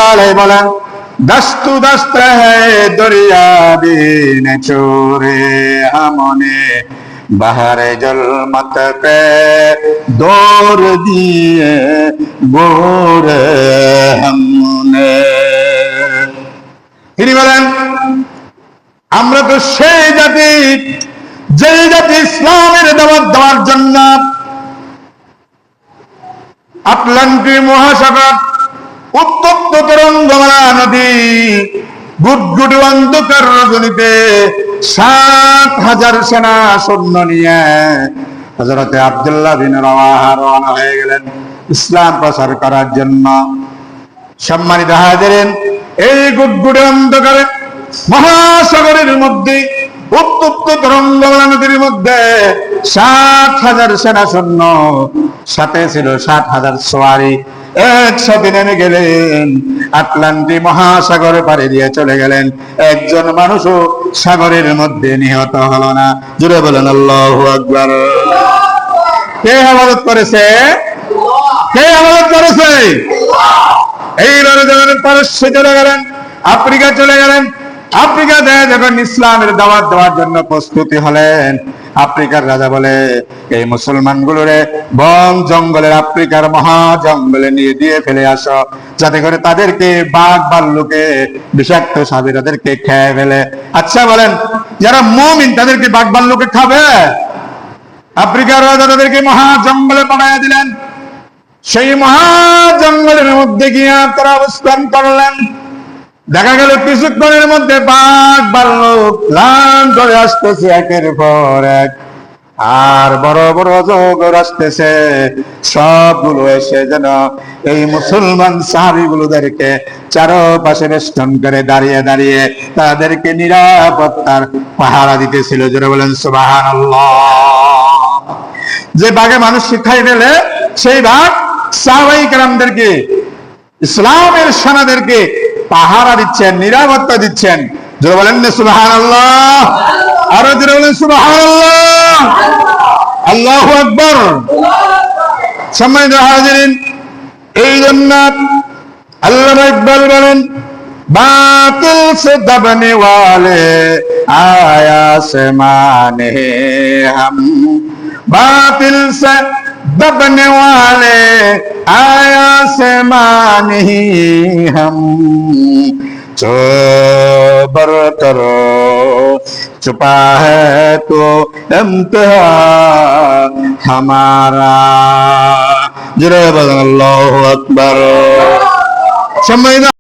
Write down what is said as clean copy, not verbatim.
রহমতুল্লাহ আলাইহি বলেন, দস্তু দস্ত হ্যায় দরিয়া বিন চোরে हमने বাহারে জলমত পে দৌর দিয়ে বোরে हमने। তিনি বলেন, আমরা তো সেই জাতি, যে জাতি ইসলামের দাওয়াত দেওয়ার জন্য আটলান্টিক মহাসাগর, উত্তপ্ত তরঙ্গমালা নদী, গুটগুটি অন্ধকার রজনীতে ৭,০০০ সেনা সৈন্য নিয়ে হযরতে আব্দুল্লাহ বিন রাওয়াহা রওনা হয়ে গেলেন ইসলাম প্রচার করার জন্য। সম্মানিত হাজিরিন, এই গুটগুটি অন্ধকারে মহাসাগরের মধ্যে, উত্তপ্ত তরঙ্গমালা নদীর মধ্যে ৭,০০০ সেনা সৈন্য, সাথে ছিল ৭,০০০ সওয়ারি, একসাথে নেমে গেলেন, আটলান্টিক মহাসাগরে পাড়ি দিয়ে চলে গেলেন। একজন মানুষও সাগরের মধ্যে নিহত হলো না। জুড়ে বলেন আল্লাহু আকবার। কে হেফাজত করেছে? কে হেফাজত করেছে? এইবারে যখন পারস্যে চলে গেলেন, আফ্রিকা চলে গেলেন, আফ্রিকাতে যখন ইসলামের দাওয়াত দেওয়ার জন্য প্রস্তুতি হলেন, আফ্রিকার রাজা বলে, এই মুসলমানগুলোরে বন জঙ্গলের, আফ্রিকার মহা জঙ্গলে নিয়ে দিয়ে ফেলে আসো, যাতে করে তাদেরকে বাঘ ভাল্লুকে, বিষাক্ত সাপে তাদেরকে খেয়ে ফেলে। আচ্ছা বলেন, যারা মুমিন তাদেরকে বাঘ ভাল্লুকে খাবে? আফ্রিকার রাজা তাদেরকে মহা জঙ্গলে পাঠাইয়া দিলেন। সেই মহা জঙ্গলের মধ্যে গিয়ে তারা অবস্থান করলেন। দেখা গেল কিছুক্ষণের মধ্যে বাঘ ভাল্লুক লান ধরে আসতেছে একের পর এক, আর বড় বড় অজগর আসতেছে। সবগুলো এসে যেন এই মুসলমান সাহাবীগুলোদেরকে চারপাশে বেষ্টন করে দাঁড়িয়ে দাঁড়িয়ে তাদেরকে নিরাপত্তার পাহারা দিতেছিল। যারা বলেন সুবহানাল্লাহ। যে বাঘে মানুষ শিখাই ফেলে, সেই বাঘ সাহাবায়ে কেরামদেরকে, ইসলামের সেনাদেরকে পাহারা দিচ্ছেন, নিরাপত্তা দিচ্ছেন। যারা বলেন সুবহানাল্লাহ, আরো যারা বলেন সুবহানাল্লাহ, আল্লাহু আকবার। সম্মানিত হাজিরিন, এই জন্য আল্লামা ইকবাল বলেন, বাতিল সে দবনে ওয়ালে আয়া সে মানে হাম, বাতিল সে दबने वाले आया से मानी हम, जो बर करो छुपा है तो इम्तिहा हमारा। जरे अल्लाहु अकबर। सम्मानित